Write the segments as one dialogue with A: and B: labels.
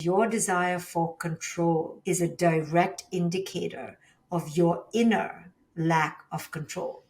A: Your desire for control is a direct indicator of your inner lack of control.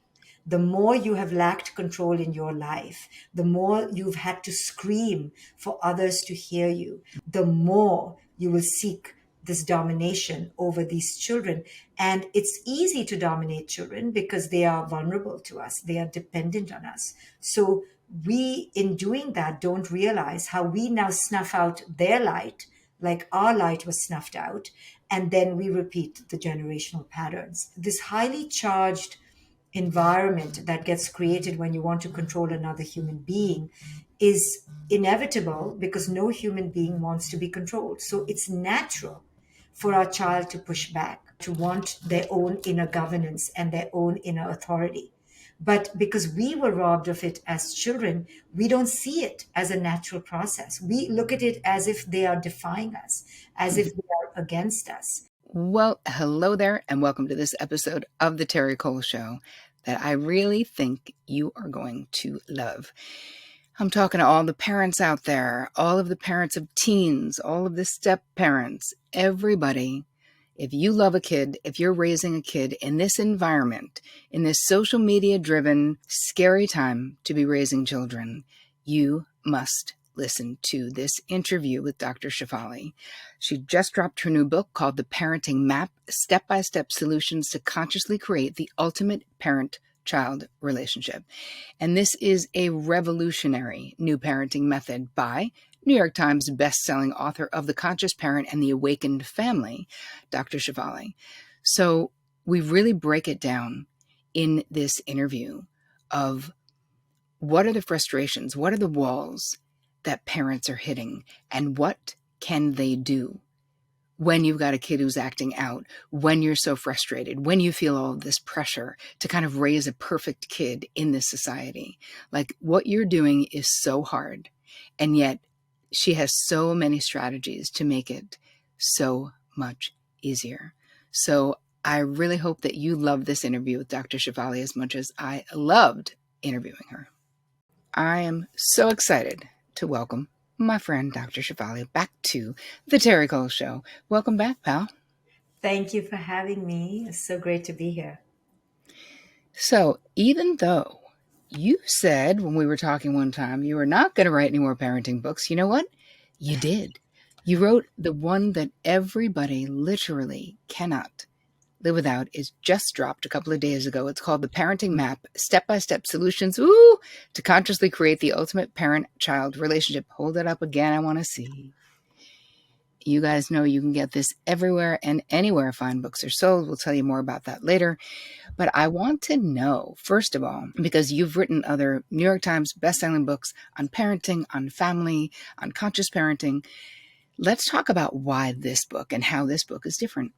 A: The more you have lacked control in your life, the more you've had to scream for others to hear you, the more you will seek this domination over these children. And it's easy to dominate children because they are vulnerable to us, they are dependent on us. So we, in doing that, don't realize how we now snuff out their light, like our light was snuffed out, and then we repeat the generational patterns. This highly charged environment that gets created when you want to control another human being is inevitable because no human being wants to be controlled. So it's natural for our child to push back, to want their own inner governance and their own inner authority. But because we were robbed of it as children, we don't see it as a natural process. We look at it as if they are defying us, as if they are against us.
B: Well, hello there, and welcome to this episode of The Terri Cole Show that I really think you are going to love. I'm talking to all the parents out there, all of the parents of teens, all of the step parents, everybody. If you love a kid, if you're raising a kid in this environment, in this social media driven, scary time to be raising children, you must listen to this interview with Dr. Shefali. She just dropped her new book called The Parenting Map, Step-by-Step Solutions to Consciously Create the Ultimate Parent-Child Relationship. And this is a revolutionary new parenting method by New York Times best-selling author of The Conscious Parent and the Awakened Family, Dr. Shefali. So we really break it down in this interview of what are the frustrations, what are the walls that parents are hitting, and what can they do when you've got a kid who's acting out, when you're so frustrated, when you feel all of this pressure to kind of raise a perfect kid in this society. Like, what you're doing is so hard, and yet she has so many strategies to make it so much easier. So I really hope that you love this interview with Dr. Shefali as much as I loved interviewing her. I am so excited to welcome my friend Dr. Shefali back to The Terri Cole Show. Welcome back, pal.
A: Thank you for having me. It's so great to be here.
B: So even though you said when we were talking one time you were not going to write any more parenting books, you know what? You did. You wrote the one that everybody literally cannot live without. Is just dropped a couple of days ago. It's called The Parenting Map, Step-by-Step Solutions to Consciously Create the Ultimate Parent-Child Relationship. Hold it up again. I want to see. You guys know you can get this everywhere and anywhere fine books are sold. We'll tell you more about that later. But I want to know, first of all, because you've written other New York Times bestselling books on parenting, on family, on conscious parenting. Let's talk about why this book and how this book is different.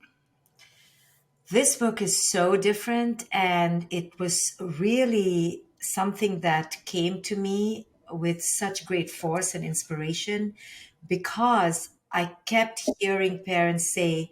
A: This book is so different, and it was really something that came to me with such great force and inspiration because I kept hearing parents say,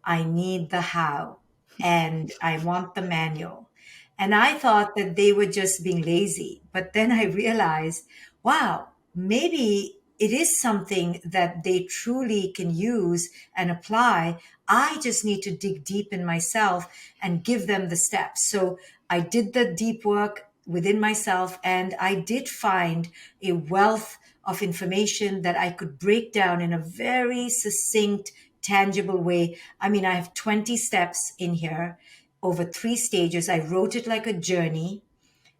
A: I need the how and I want the manual. And I thought that they were just being lazy. But then I realized, wow, maybe it is something that they truly can use and apply. I just need to dig deep in myself and give them the steps. So I did the deep work within myself, and I did find a wealth of information that I could break down in a very succinct, tangible way. I mean, I have 20 steps in here over 3 stages. I wrote it like a journey.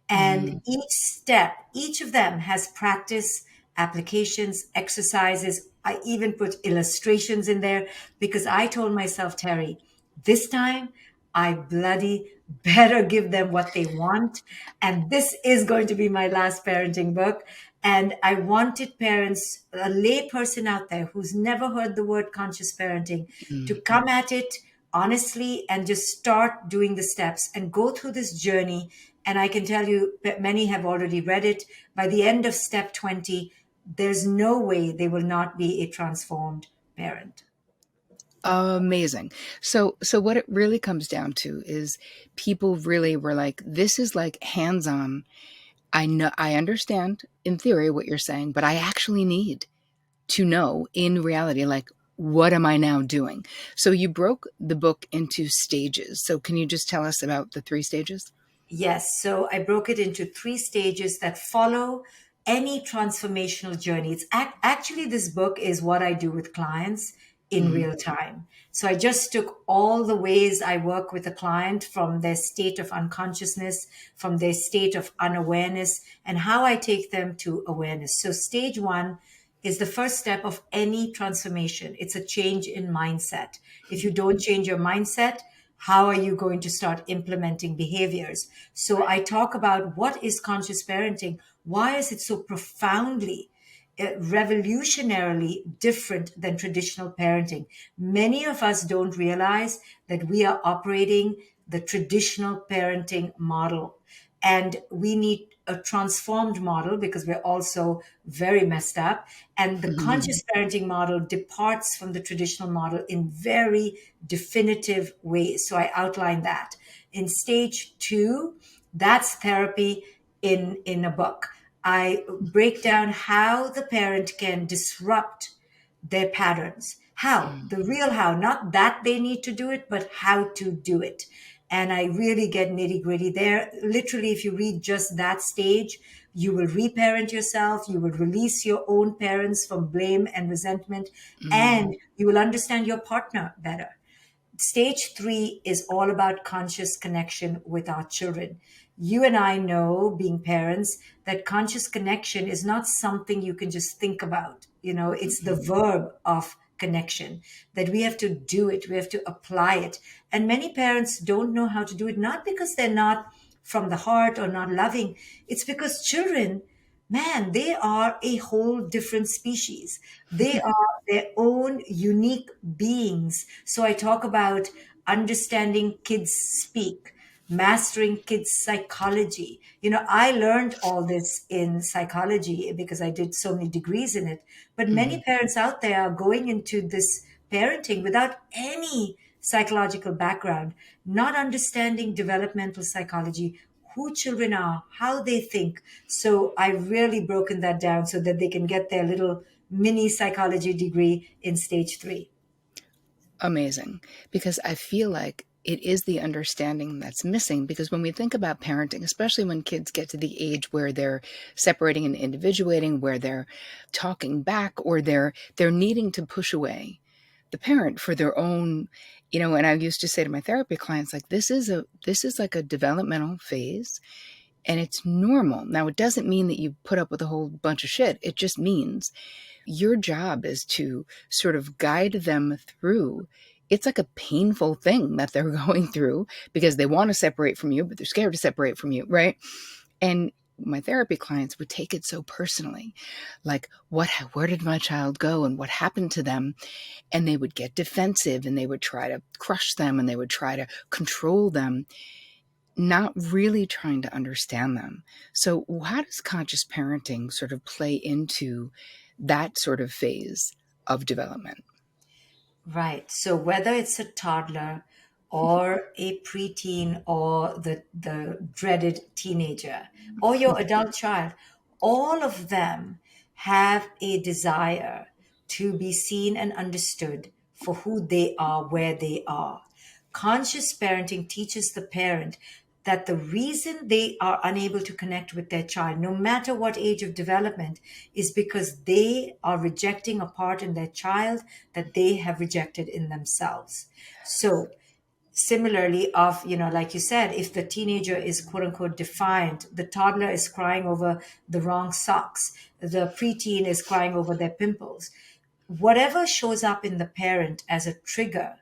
A: And each step, each of them has practice, applications, exercises. I even put illustrations in there because I told myself, Terri, this time I bloody better give them what they want. And this is going to be my last parenting book. And I wanted parents, a lay person out there who's never heard the word conscious parenting, to come at it honestly and just start doing the steps and go through this journey. And I can tell you that many have already read it. By the end of step 20, there's no way they will not be a transformed parent.
B: Amazing. So what it really comes down to is people really were like, this is like hands-on. I know, I understand in theory what you're saying, but I actually need to know in reality, like, what am I now doing? So you broke the book into stages. So can you just tell us about the three stages?
A: Yes, so I broke it into three stages that follow any transformational journey. Actually, this book is what I do with clients in
B: Hmm.
A: real time. So I just took all the ways I work with a client from their state of unconsciousness, from their state of unawareness, and how I take them to awareness. So stage one is the first step of any transformation. It's a change in mindset. If you don't change your mindset, how are you going to start implementing behaviors? So I talk about what is conscious parenting? Why is it so profoundly, revolutionarily different than traditional parenting? Many of us don't realize that we are operating the traditional parenting model, and we need a transformed model because we're also very messed up. And the conscious parenting model departs from the traditional model in very definitive ways. So I outline that. In stage two, that's therapy in a book. I break down how the parent can disrupt their patterns. How? The real how, not that they need to do it, but how to do it. And I really get nitty gritty there. Literally, if you read just that stage, you will reparent yourself, you will release your own parents from blame and resentment,
B: Mm,
A: and you will understand your partner better. Stage three is all about conscious connection with our children. You and I know, being parents, that conscious connection is not something you can just think about. It's the verb of connection, that we have to do it, we have to apply it. And many parents don't know how to do it, not because they're not from the heart or not loving. It's because children, man, they are a whole different species. They are their own unique beings. So I talk about understanding kids speak, mastering kids psychology. I learned all this in psychology because I did so many degrees in it. But many
B: mhm,
A: parents out there are going into this parenting without any psychological background, not understanding developmental psychology, who children are, how they think. So I've really broken that down so that they can get their little mini psychology degree in stage three.
B: amazing. Because I feel like it is the understanding that's missing. Because when we think about parenting, especially when kids get to the age where they're separating and individuating, where they're talking back, or they're needing to push away the parent for their own, and I used to say to my therapy clients, like, this is like a developmental phase, and it's normal. Now, it doesn't mean that you put up with a whole bunch of shit. It just means your job is to sort of guide them through. It's like a painful thing that they're going through because they want to separate from you, but they're scared to separate from you, right? And my therapy clients would take it so personally, like, where did my child go and what happened to them? And they would get defensive and they would try to crush them and they would try to control them, not really trying to understand them. So, how does conscious parenting sort of play into that sort of phase of development?
A: Right. So whether it's a toddler or a preteen or the dreaded teenager or your adult child, all of them have a desire to be seen and understood for who they are, where they are. Conscious parenting teaches the parent that the reason they are unable to connect with their child, no matter what age of development, is because they are rejecting a part in their child that they have rejected in themselves. So, similarly, like you said, if the teenager is quote unquote defiant, the toddler is crying over the wrong socks, the preteen is crying over their pimples, whatever shows up in the parent as a trigger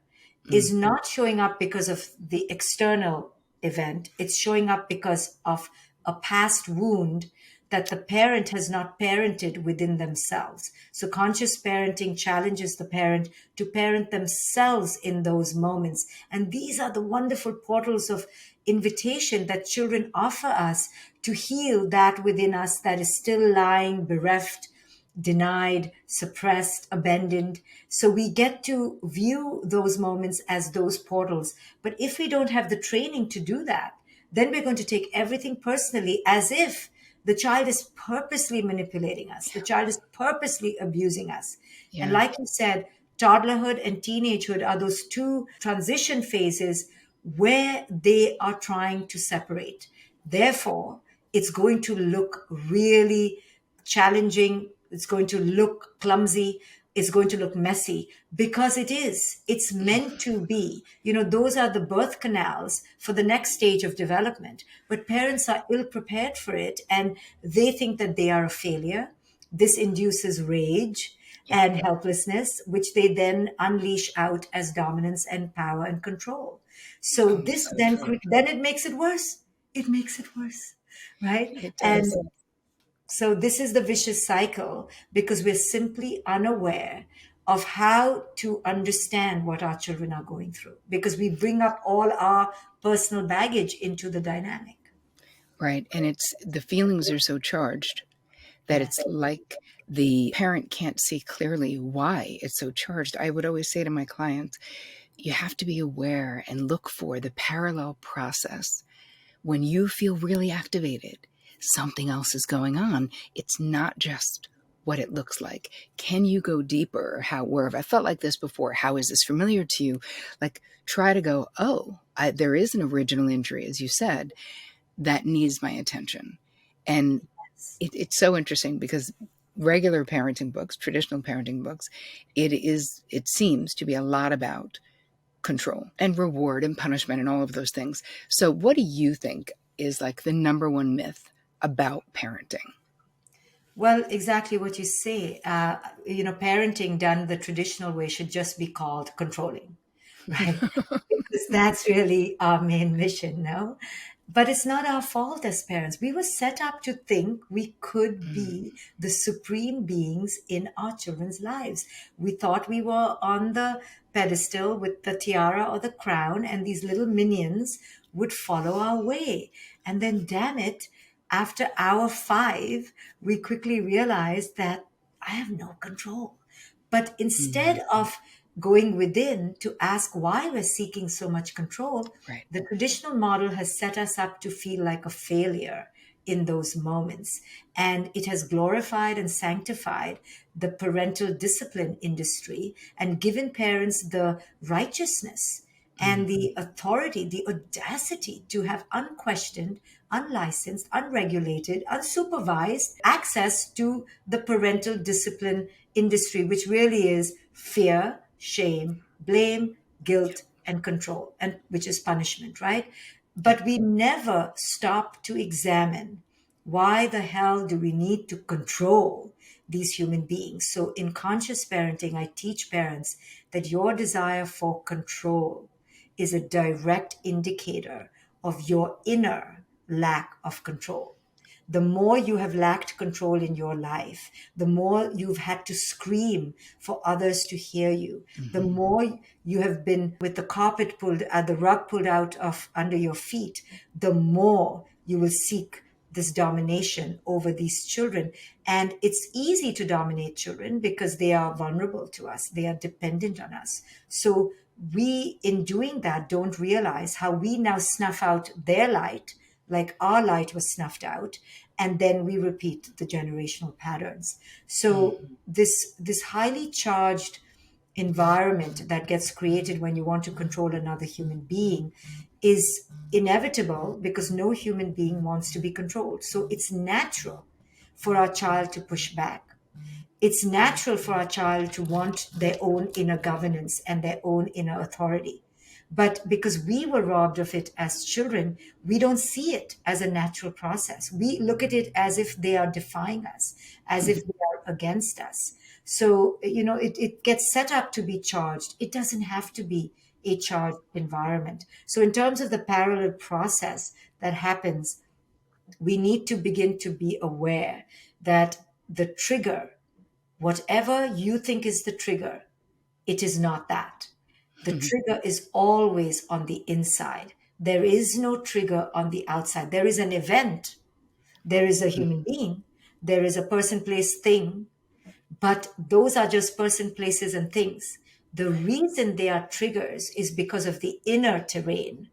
B: Mm,
A: is not showing up because of the external event. It's showing up because of a past wound that the parent has not parented within themselves. So conscious parenting challenges the parent to parent themselves in those moments. And these are the wonderful portals of invitation that children offer us to heal that within us that is still lying bereft, denied, suppressed, abandoned. So we get to view those moments as those portals. But if we don't have the training to do that, then we're going to take everything personally as if the child is purposely manipulating us, the child is purposely abusing us. And
B: yeah.
A: like you said, Toddlerhood and teenagehood are those two transition phases where they are trying to separate. Therefore, it's going to look really challenging. It's going to look clumsy. It's going to look messy because it is. It's meant to be. Those are the birth canals for the next stage of development. But parents are ill prepared for it and they think that they are a failure. This induces rage
B: Yep.
A: and helplessness, which they then unleash out as dominance and power and control. So
B: Oh,
A: this
B: so
A: then
B: true.
A: then it makes it worse. It makes it worse, right?
B: It
A: And
B: does.
A: so this is the vicious cycle because we're simply unaware of how to understand what our children are going through because we bring up all our personal baggage into the dynamic.
B: Right. And it's the feelings are so charged that
A: Yes.
B: it's like the parent can't see clearly why it's so charged. I would always say to my clients, you have to be aware and look for the parallel process. When you feel really activated, something else is going on. It's not just what it looks like. Can you go deeper? Where have I felt like this before? How is this familiar to you? Like, try to go, oh, there is an original injury, as you said, that needs my attention. And it's so interesting because regular parenting books, traditional parenting books, it seems to be a lot about control and reward and punishment and all of those things. So what do you think is like the number one myth about parenting?
A: Well, exactly what you say. Parenting done the traditional way should just be called controlling, right? Because that's really our main mission, no? But it's not our fault as parents. We were set up to think we could
B: Mm,
A: be the supreme beings in our children's lives. We thought we were on the pedestal with the tiara or the crown, and these little minions would follow our way. And then, damn it, after hour 5, we quickly realized that I have no control. But
B: mm,
A: instead of going within to ask why we're seeking so much control,
B: right.
A: the traditional model has set us up to feel like a failure in those moments. And it has glorified and sanctified the parental discipline industry and given parents the righteousness and
B: Mm,
A: the authority, the audacity to have unquestioned, unlicensed, unregulated, unsupervised access to the parental discipline industry, which really is fear, shame, blame, guilt, and control, and which is punishment, right?
B: yep.
A: But we never stop to examine why the hell do we need to control these human beings? So, in conscious parenting, I teach parents that your desire for control is a direct indicator of your inner lack of control. The more you have lacked control in your life, the more you've had to scream for others to hear you, the
B: Hmm.
A: more you have been with the rug pulled out of under your feet, the more you will seek this domination over these children. And it's easy to dominate children because they are vulnerable to us, they are dependent on us. So we, in doing that, don't realize how we now snuff out their light like our light was snuffed out, and then we repeat the generational patterns. So this highly charged environment that gets created when you want to control another human being is inevitable because no human being wants to be controlled. So it's natural for our child to push back. It's natural for our child to want their own inner governance and their own inner authority. But because we were robbed of it as children, we don't see it as a natural process. We look at it as if they are defying us, as if they are against us. So, it gets set up to be charged. It doesn't have to be a charged environment. So, in terms of the parallel process that happens, we need to begin to be aware that the trigger, whatever you think is the trigger, it is not that. The trigger is always on the inside. There is no trigger on the outside. There is an event, there is a human being, there is a person, place, thing, but those are just person, places, and things. The reason they are triggers is because of the inner terrain.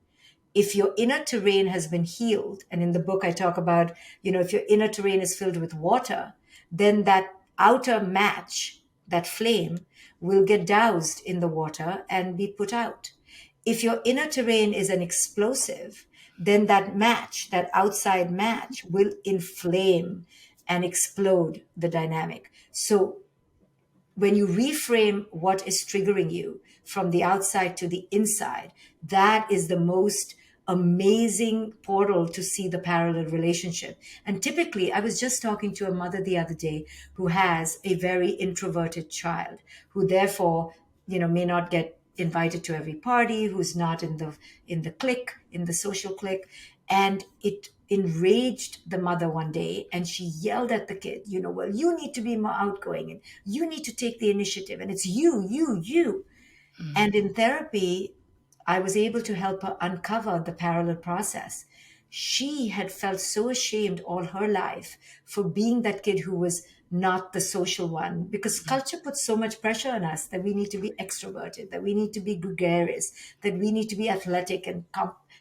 A: If your inner terrain has been healed, and in the book I talk about, if your inner terrain is filled with water, then that outer match, that flame, will get doused in the water and be put out. If your inner terrain is an explosive, then that match, that outside match, will inflame and explode the dynamic. So when you reframe what is triggering you from the outside to the inside, that is the most amazing portal to see the parallel relationship. And typically, I was just talking to a mother the other day who has a very introverted child, who therefore, may not get invited to every party, who's not in the clique, in the social clique. And it enraged the mother one day, and she yelled at the kid, well, you need to be more outgoing, and you need to take the initiative, and it's you.
B: Mm.
A: And in therapy, I was able to help her uncover the parallel process. She had felt so ashamed all her life for being that kid who was not the social one, because culture puts so much pressure on us that we need to be extroverted, that we need to be gregarious, that we need to be athletic and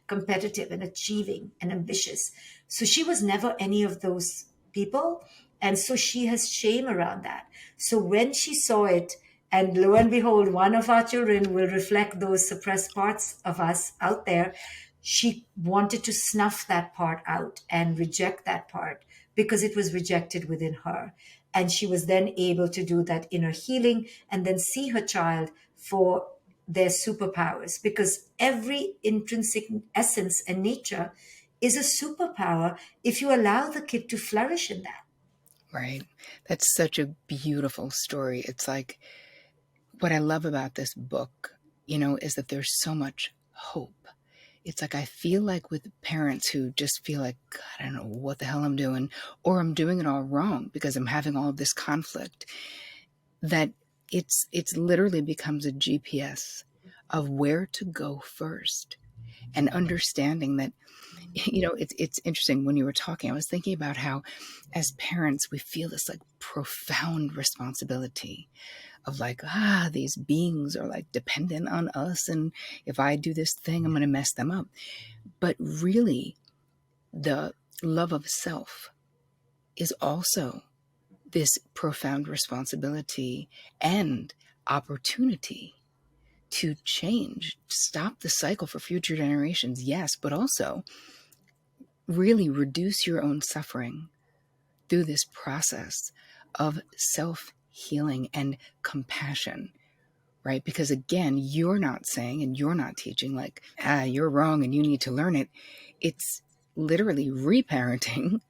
A: competitive and achieving and ambitious. So she was never any of those people. And so she has shame around that. So when she saw it, and lo and behold, one of our children will reflect those suppressed parts of us out there, she wanted to snuff that part out and reject that part because it was rejected within her. And she was then able to do that inner healing and then see her child for their superpowers, because every intrinsic essence and nature is a superpower if you allow the kid to flourish in that.
B: Right. That's such a beautiful story. It's like what I love about this book, is that there's so much hope. It's like I feel like with parents who just feel like, God, I don't know what the hell I'm doing, or I'm doing it all wrong because I'm having all of this conflict, that it's literally becomes a GPS of where to go first, and understanding that, it's interesting. When you were talking, I was thinking about how as parents we feel this like profound responsibility of like, these beings are like dependent on us, and if I do this thing I'm going to mess them up. But really, the love of self is also this profound responsibility and opportunity to change, stop the cycle for future generations, yes, but also really reduce your own suffering through this process of self healing and compassion, right? Because again, you're not saying and you're not teaching like, you're wrong and you need to learn it. It's literally reparenting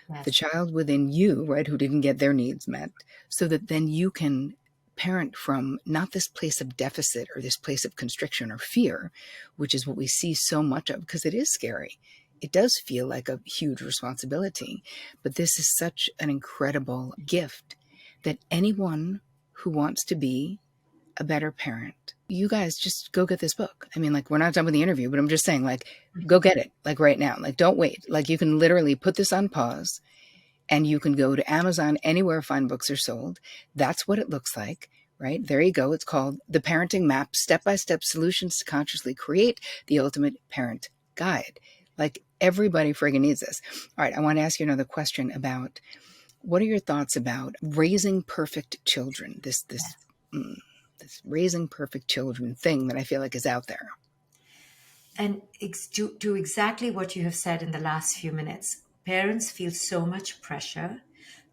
B: the
A: Yes.
B: child within you, right, who didn't get their needs met, so that then you can parent from not this place of deficit or this place of constriction or fear, which is what we see so much of, because it is scary. It does feel like a huge responsibility, but this is such an incredible gift that anyone who wants to be a better parent, you guys just go get this book. I mean, like, we're not done with the interview, but I'm just saying, like, go get it, like right now. Like, don't wait. Like, you can literally put this on pause and you can go to Amazon, anywhere fine books are sold. That's what it looks like, right? There you go. It's called The Parenting Map, Step-by-Step Solutions to Consciously Create the Ultimate Parent Guide. Like, everybody friggin' needs this. All right, I want to ask you another question about, what are your thoughts about raising perfect children? This raising perfect children thing that I feel like is out there.
A: And to exactly what you have said in the last few minutes, parents feel so much pressure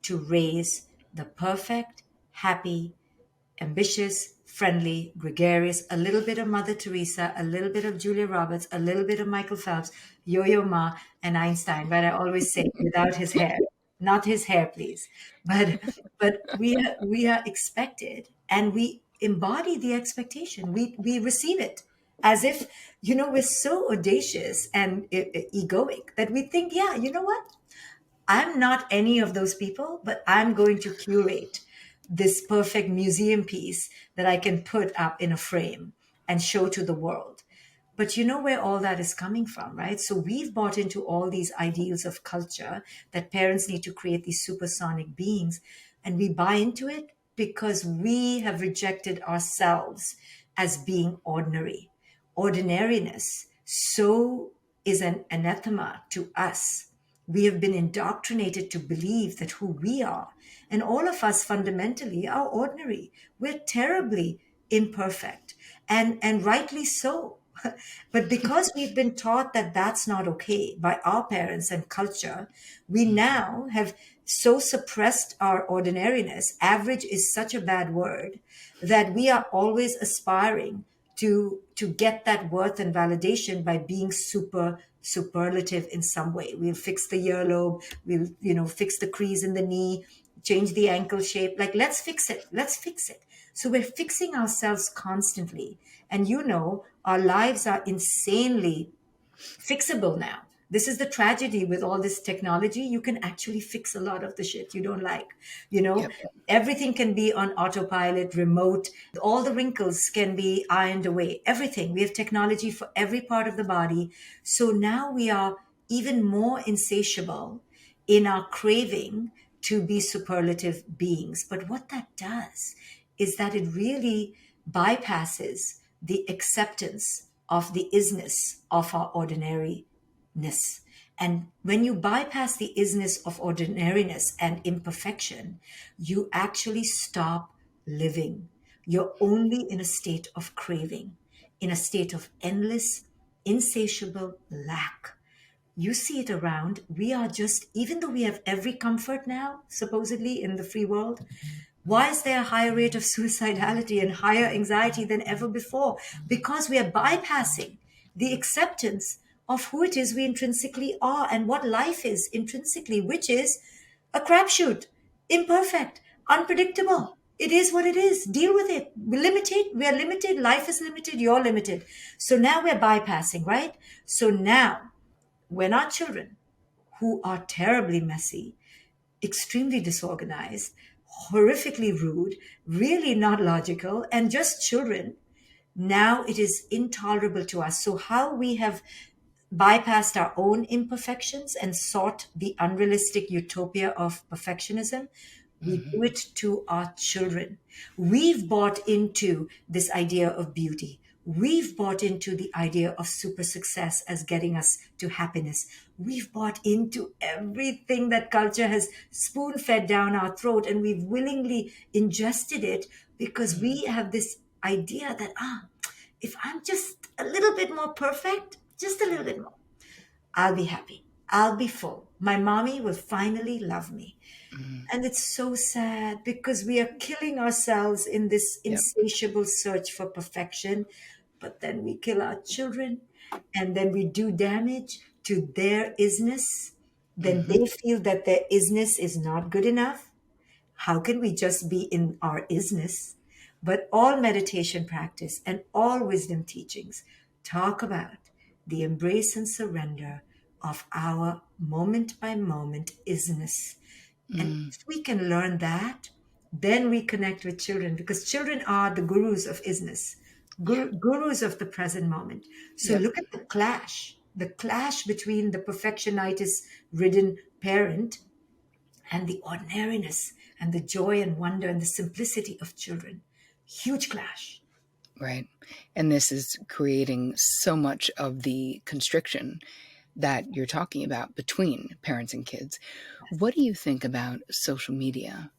A: to raise the perfect, happy, ambitious, friendly, gregarious, a little bit of Mother Teresa, a little bit of Julia Roberts, a little bit of Michael Phelps, Yo-Yo Ma, and Einstein. But I always say without his hair, not his hair, please. But we are expected, and we embody the expectation. We receive it as if we're so audacious and egoic that we think, yeah, you know what? I'm not any of those people, but I'm going to curate this perfect museum piece that I can put up in a frame and show to the world. But you know where all that is coming from, right? So we've bought into all these ideals of culture that parents need to create these supersonic beings, and we buy into it because we have rejected ourselves as being ordinary. Ordinariness so is an anathema to us we have been indoctrinated to believe that who we are, and all of us fundamentally are ordinary. We're terribly imperfect, and rightly so. But because we've been taught that that's not okay by our parents and culture, we
B: Mhm.
A: now have so suppressed our ordinariness. Average is such a bad word that we are always aspiring to get that worth and validation by being superlative in some way. We'll fix the earlobe, we'll fix the crease in the knee, change the ankle shape. Like, let's fix it, let's fix it. So we're fixing ourselves constantly, and our lives are insanely fixable now. This is the tragedy with all this technology. You can actually fix a lot of the shit you don't like. You know,
B: Yep.
A: everything can be on autopilot, remote. All the wrinkles can be ironed away. Everything. We have technology for every part of the body. So now we are even more insatiable in our craving to be superlative beings. But what that does is that it really bypasses the acceptance of the isness of our ordinariness. And when you bypass the isness of ordinariness and imperfection, you actually stop living. You're only in a state of craving, in a state of endless, insatiable lack. You see it around. We are just, even though we have every comfort now, supposedly in the free world, why is there a higher rate of suicidality and higher anxiety than ever before? Because we are bypassing the acceptance of who it is we intrinsically are and what life is intrinsically, which is a crapshoot, imperfect, unpredictable. It is what it is. Deal with it. We're limited. We are limited. Life is limited. You're limited. So now we're bypassing, right? So now, when our children, who are terribly messy, extremely disorganized, horrifically rude, really not logical, and just children, now it is intolerable to us. So, how we have bypassed our own imperfections and sought the unrealistic utopia of perfectionism, we
B: Mhm.
A: do it to our children. We've bought into this idea of beauty. We've bought into the idea of super success as getting us to happiness. We've bought into everything that culture has spoon fed down our throat, and we've willingly ingested it because
B: Mhm.
A: we have this idea that, if I'm just a little bit more perfect, just a little bit more, I'll be happy. I'll be full. My mommy will finally love me.
B: Mhm.
A: And it's so sad because we are killing ourselves in this
B: Yep.
A: insatiable search for perfection. But then we kill our children, and then we do damage to their isness. Then
B: Mhm.
A: they feel that their isness is not good enough. How can we just be in our isness? But all meditation practice and all wisdom teachings talk about the embrace and surrender of our moment by moment isness. And
B: Mm.
A: if we can learn that, then we connect with children, because children are the gurus of isness,
B: Yeah.
A: gurus of the present moment. So
B: Yep.
A: look at the clash between the perfectionitis ridden parent and the ordinariness and the joy and wonder and the simplicity of children. Huge clash.
B: Right. And this is creating so much of the constriction that you're talking about between parents and kids. What do you think about social media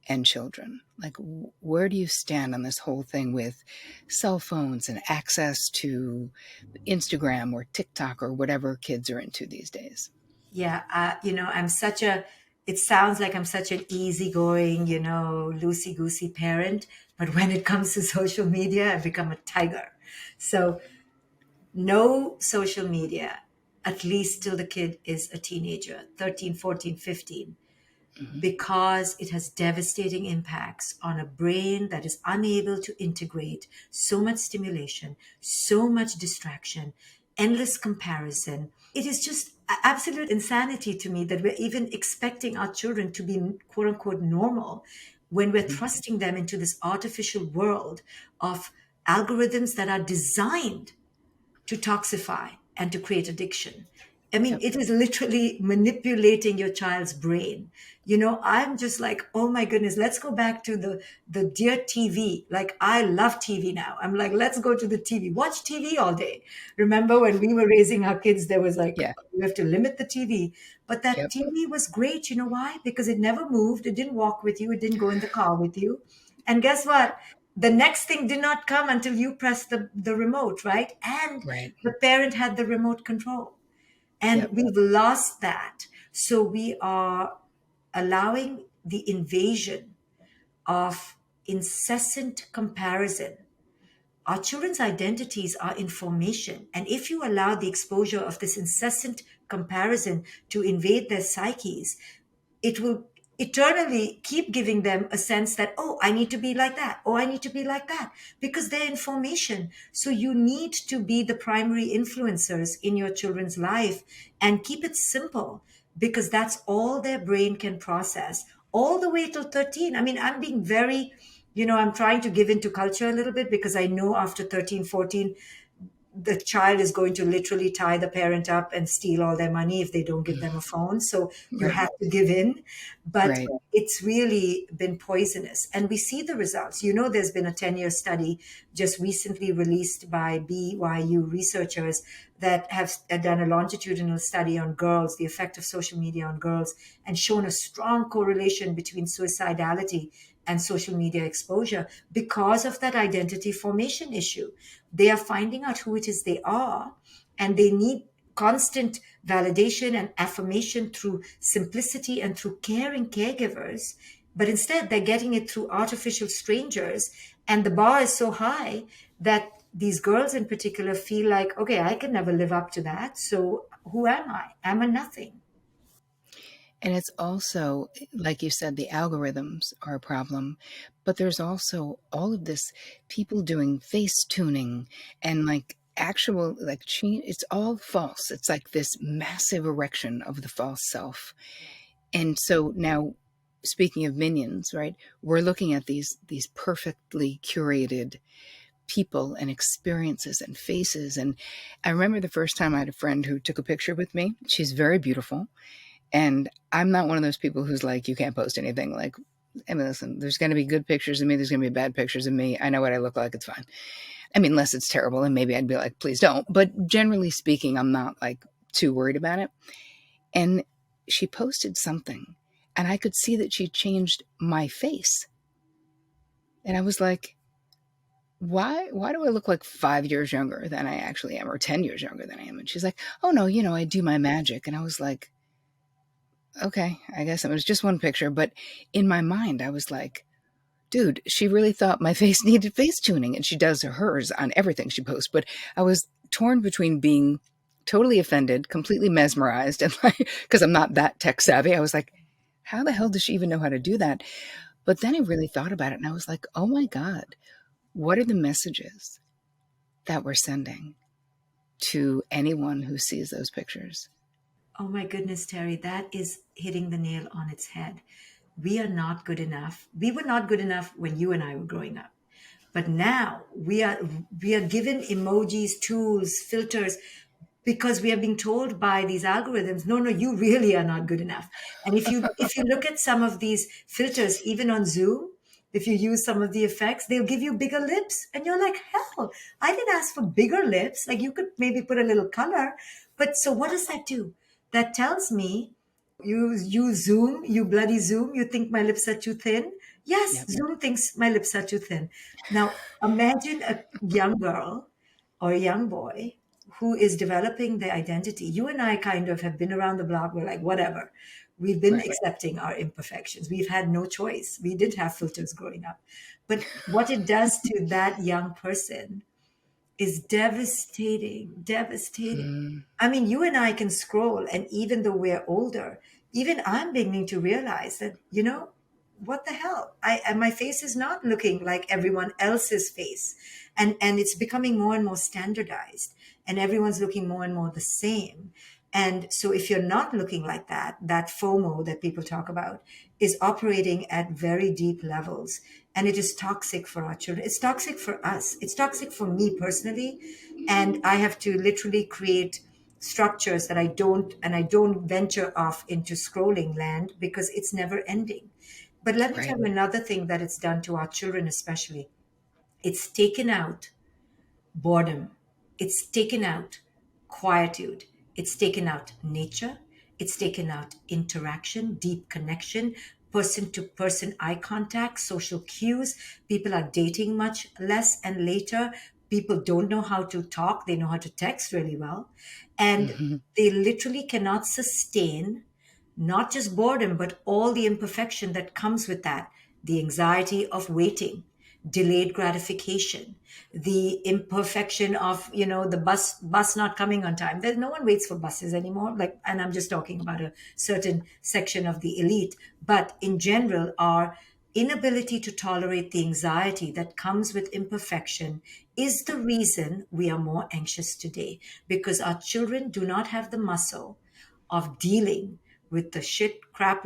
B: and children? Like, where do you stand on this whole thing with cell phones and access to Instagram or TikTok or whatever kids are into these days?
A: Yeah, it sounds like I'm such an easygoing, loosey goosey parent. But when it comes to social media, I've become a tiger. So, no social media, at least till the kid is a teenager, 13, 14, 15,
B: Hmm.
A: because it has devastating impacts on a brain that is unable to integrate so much stimulation, so much distraction, endless comparison. It is just absolute insanity to me that we're even expecting our children to be quote unquote normal when we're
B: Hmm.
A: thrusting them into this artificial world of algorithms that are designed to toxify and to create addiction. I mean,
B: Yep.
A: it is literally manipulating your child's brain. I'm just like, oh my goodness, let's go back to the dear TV. Like, I love TV now. I'm like, let's go to the TV, watch TV all day. Remember when we were raising our kids, there was like,
B: Yeah.
A: you have to limit the TV. But that
B: Yep.
A: TV was great. You know why? Because it never moved. It didn't walk with you. It didn't go in the car with you. And guess what? The next thing did not come until you pressed the remote, right? And
B: Right.
A: the parent had the remote control. And
B: Yep.
A: we've lost that. So we are allowing the invasion of incessant comparison. Our children's identities are information. And if you allow the exposure of this incessant comparison to invade their psyches, it will eternally keep giving them a sense that, oh, I need to be like that, oh, I need to be like that, because they're information. So you need to be the primary influencers in your children's life and keep it simple, because that's all their brain can process all the way till 13. I mean, I'm being very, I'm trying to give into culture a little bit, because I know after 13, 14, the child is going to literally tie the parent up and steal all their money if they don't give them a phone. So you
B: Right.
A: have to give in. But
B: Right.
A: it's really been poisonous. And we see the results. There's been a 10-year study just recently released by BYU researchers that have done a longitudinal study on girls, the effect of social media on girls, and shown a strong correlation between suicidality and social media exposure because of that identity formation issue. They are finding out who it is they are, and they need constant validation and affirmation through simplicity and through caring caregivers. But instead, they're getting it through artificial strangers. And the bar is so high that these girls in particular feel like, okay, I can never live up to that. So who am I? I'm a nothing.
B: And it's also, like you said, the algorithms are a problem, but there's also all of this people doing face tuning and like actual, like, it's all false. It's like this massive erection of the false self. And so now, speaking of minions, right, we're looking at these perfectly curated people and experiences and faces. And I remember the first time I had a friend who took a picture with me. She's very beautiful. And I'm not one of those people who's like, you can't post anything. Like, I mean, listen, there's going to be good pictures of me. There's going to be bad pictures of me. I know what I look like. It's fine. I mean, unless it's terrible, and maybe I'd be like, please don't. But generally speaking, I'm not like too worried about it. And she posted something, and I could see that she changed my face. And I was like, why do I look like 5 years younger than I actually am, or 10 years younger than I am? And she's like, oh no, I do my magic. And I was like, okay, I guess it was just one picture. But in my mind, I was like, dude, she really thought my face needed face tuning, and she does hers on everything she posts. But I was torn between being totally offended, completely mesmerized, and like, because I'm not that tech savvy, I was like, how the hell does she even know how to do that? But then I really thought about it, and I was like, oh my God, what are the messages that we're sending to anyone who sees those pictures?
A: Oh my goodness, Terry, that is hitting the nail on its head. We are not good enough. We were not good enough when you and I were growing up. But now we are given emojis, tools, filters, because we are being told by these algorithms, no, no, you really are not good enough. And if you look at some of these filters, even on Zoom, if you use some of the effects, they'll give you bigger lips. And you're like, hell, I didn't ask for bigger lips. Like, you could maybe put a little color. But so what does that do? That tells me, you Zoom, you bloody Zoom, you think my lips are too thin? Yes,
B: Yep.
A: Zoom thinks my lips are too thin. Now, imagine a young girl or a young boy who is developing their identity. You and I kind of have been around the block. We're like, whatever. We've been
B: Right.
A: accepting our imperfections. We've had no choice. We did have filters growing up. But what it does to that young person is devastating, devastating.
B: Mm,
A: I mean, you and I can scroll, and even though we're older, even I'm beginning to realize that, what the hell? And my face is not looking like everyone else's face. And it's becoming more and more standardized, and everyone's looking more and more the same. And so if you're not looking like that, that FOMO that people talk about is operating at very deep levels. And it is toxic for our children. It's toxic for us. It's toxic for me personally. And I have to literally create structures that I don't venture off into scrolling land because it's never ending. But let me
B: Right.
A: tell you another thing that it's done to our children, especially. It's taken out boredom. It's taken out quietude. It's taken out nature. It's taken out interaction, deep connection, person to person eye contact, social cues. People are dating much less and later. People don't know how to talk, they know how to text really well. And
B: Hmm.
A: they literally cannot sustain not just boredom, but all the imperfection that comes with that, the anxiety of waiting, delayed gratification, the imperfection of the bus not coming on time. There's no one waits for buses anymore, like, and I'm just talking about a certain section of the elite, but in general, our inability to tolerate the anxiety that comes with imperfection is the reason we are more anxious today, because our children do not have the muscle of dealing with the shit crap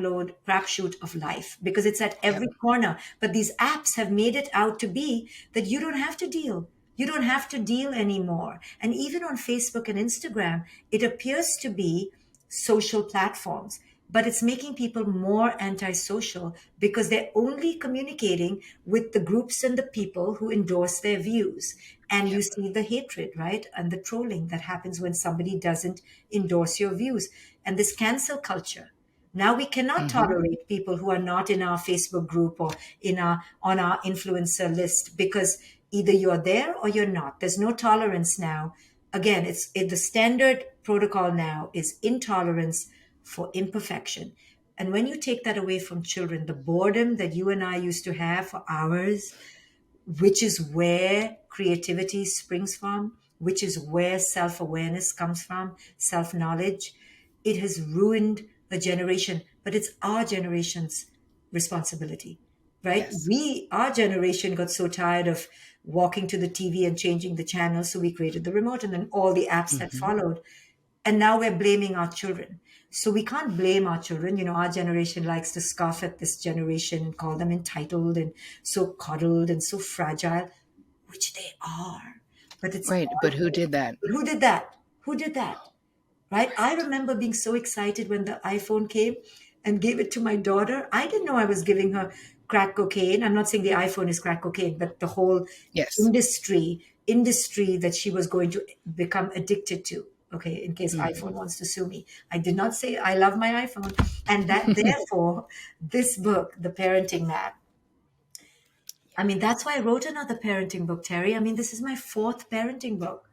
A: shoot of life, because it's at
B: Yep.
A: every corner. But these apps have made it out to be that you don't have to deal anymore. And even on Facebook and Instagram, it appears to be social platforms, but it's making people more antisocial because they're only communicating with the groups and the people who endorse their views. And you
B: Yep.
A: see the hatred, right? And the trolling that happens when somebody doesn't endorse your views. And this cancel culture. Now we cannot
B: Hmm.
A: tolerate people who are not in our Facebook group or in our on our influencer list, because either you're there or you're not. There's no tolerance now. Again, the standard protocol now is intolerance for imperfection. And when you take that away from children, the boredom that you and I used to have for hours, which is where creativity springs from, which is where self awareness comes from, self knowledge. It has ruined a generation, but it's our generation's responsibility, right?
B: Yes.
A: Our generation got so tired of walking to the TV and changing the channel, so we created the remote and then all the apps that
B: Hmm.
A: followed. And now we're blaming our children. So we can't blame our children. Our generation likes to scoff at this generation and call them entitled and so coddled and so fragile, which they are. But it's
B: Right. But who
A: all,
B: did that?
A: who did that? Who did that? Right? I
B: Right.
A: remember being so excited when the iPhone came and gave it to my daughter. I didn't know I was giving her crack cocaine. I'm not saying the iPhone is crack cocaine, but the whole
B: Yes.
A: industry that she was going to become addicted to. Okay, in case
B: Hmm.
A: iPhone wants to sue me. I did not say I love my iPhone. And that therefore, this book, The Parenting Map, I mean, that's why I wrote another parenting book, Terry. I mean, this is my fourth parenting book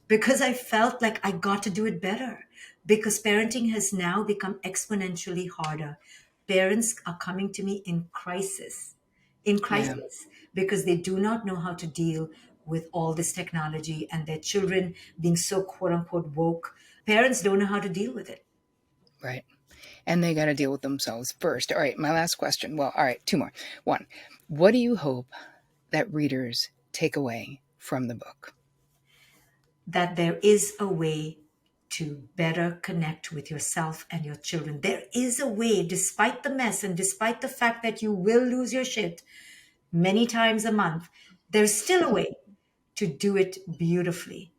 A: because I felt like I got to do it better, because parenting has now become exponentially harder. Parents are coming to me in
B: Yeah.
A: crisis, because they do not know how to deal with all this technology and their children being so quote unquote woke. Parents don't know how to deal with it.
B: Right. And they got to deal with themselves first. All right. My last question. Well, all right. Two more. One, what do you hope that readers take away from the book?
A: That there is a way to better connect with yourself and your children. There is a way, despite the mess and despite the fact that you will lose your shit many times a month, there's still a way to do it beautifully.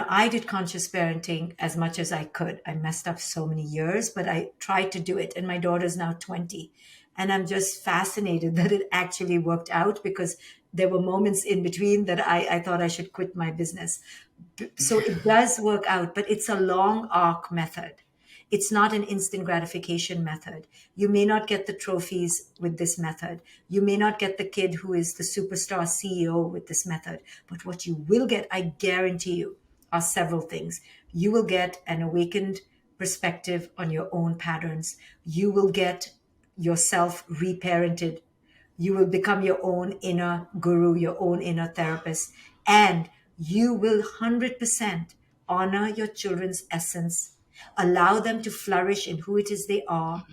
A: I did conscious parenting as much as I could. I messed up so many years, but I tried to do it. And my daughter's now 20. And I'm just fascinated that it actually worked out, because there were moments in between that I thought I should quit my business. So it does work out, but it's a long arc method. It's not an instant gratification method. You may not get the trophies with this method. You may not get the kid who is the superstar CEO with this method. But what you will get, I guarantee you, are several things. You will get an awakened perspective on your own patterns. You will get yourself reparented. You will become your own inner guru, your own inner therapist, and you will 100% honor your children's essence, allow them to flourish in who it is they are,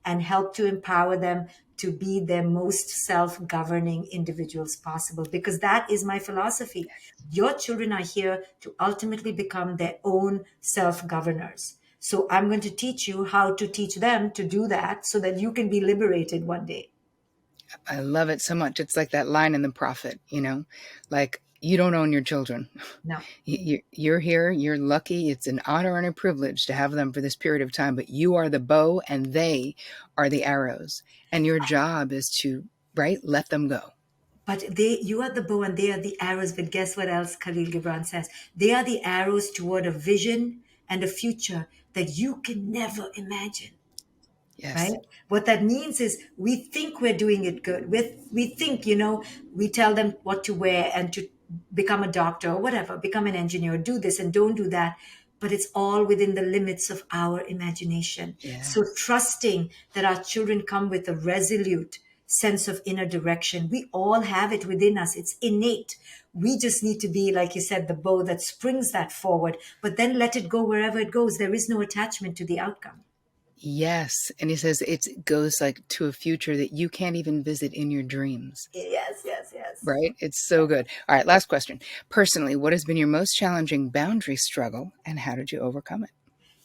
A: and help to empower them to be their most self governing individuals possible. Because that is my philosophy. Your children are here to ultimately become their own self governors. So I'm going to teach you how to teach them to do that so that you can be liberated one day.
B: I love it so much. It's like that line in The Prophet, like You don't own your children.
A: No.
B: You're here. You're lucky. It's an honor and a privilege to have them for this period of time, but you are the bow and they are the arrows. And your job is to, right, let them go.
A: But you are the bow and they are the arrows. But guess what else Khalil Gibran says? They are the arrows toward a vision and a future that you can never imagine.
B: Yes.
A: Right? What that means is we think we're doing it good. We think, we tell them what to wear and to become a doctor or whatever, become an engineer, do this and don't do that. But it's all within the limits of our imagination.
B: Yeah.
A: So trusting that our children come with a resolute sense of inner direction. We all have it within us. It's innate. We just need to be, like you said, the bow that springs that forward, but then let it go wherever it goes. There is no attachment to the outcome.
B: Yes. And he says it goes like to a future that you can't even visit in your dreams.
A: Yes, yes, yes.
B: Right? It's so good. All right, last question. Personally, what has been your most challenging boundary struggle and how did you overcome it?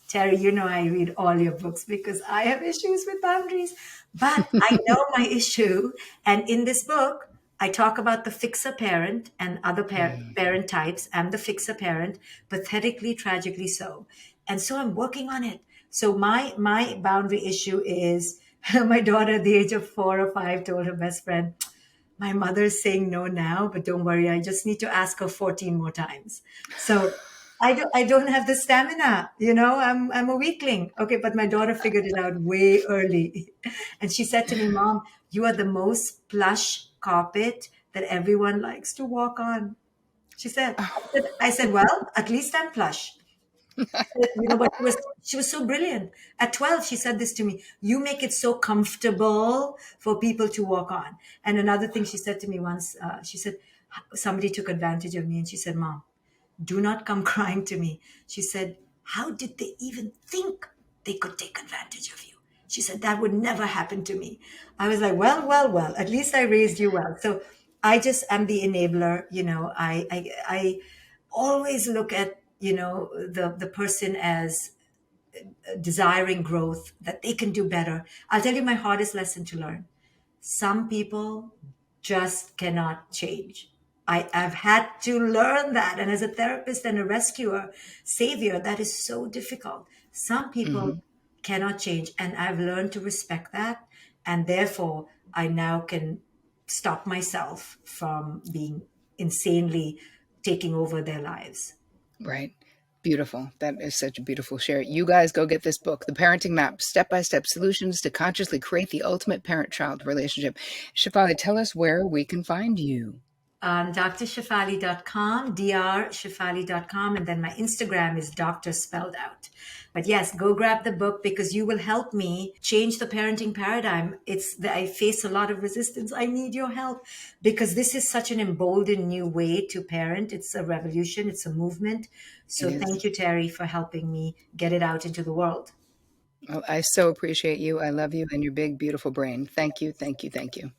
A: Terry, I read all your books because I have issues with boundaries. But I know my issue. And in this book, I talk about the fixer parent and other
B: Mm.
A: parent types. I'm the fixer parent, pathetically, tragically so. And so I'm working on it. So my boundary issue is my daughter at the age of 4 or 5 told her best friend, my mother's saying no now, but don't worry, I just need to ask her 14 more times. So I don't have the stamina, I'm a weakling. Okay, but my daughter figured it out way early. And she said to me, Mom, you are the most plush carpet that everyone likes to walk on. She said, I said, well, at least I'm plush. But she was so brilliant. At 12, she said this to me: "You make it so comfortable for people to walk on." And another thing she said to me once, she said, somebody took advantage of me, and she said, "Mom, do not come crying to me." She said, "How did they even think they could take advantage of you?" She said, "That would never happen to me." I was like, well, well, well, at least I raised you well. So I just am the enabler. I always look at, the person as desiring growth, that they can do better. I'll tell you my hardest lesson to learn: some people just cannot change. I've had to learn that. And as a therapist and a rescuer, savior, that is so difficult. Some people
B: Hmm.
A: cannot change. And I've learned to respect that. And therefore, I now can stop myself from being insanely taking over their lives.
B: Right. Beautiful. That is such a beautiful share. You guys go get this book, The Parenting Map, Step-by-Step Solutions to Consciously Create the Ultimate Parent-Child Relationship. Shefali, tell us where we can find you.
A: Drshefali.com, drshefali.com, and then my Instagram is doctor spelled out. But yes, go grab the book because you will help me change the parenting paradigm. I face a lot of resistance. I need your help because this is such an emboldened new way to parent. It's a revolution. It's a movement.
B: It
A: So
B: is.
A: thank you, Terry, for helping me get it out into the world.
B: Well, I so appreciate you. I love you and your big, beautiful brain. Thank you, thank you, thank you.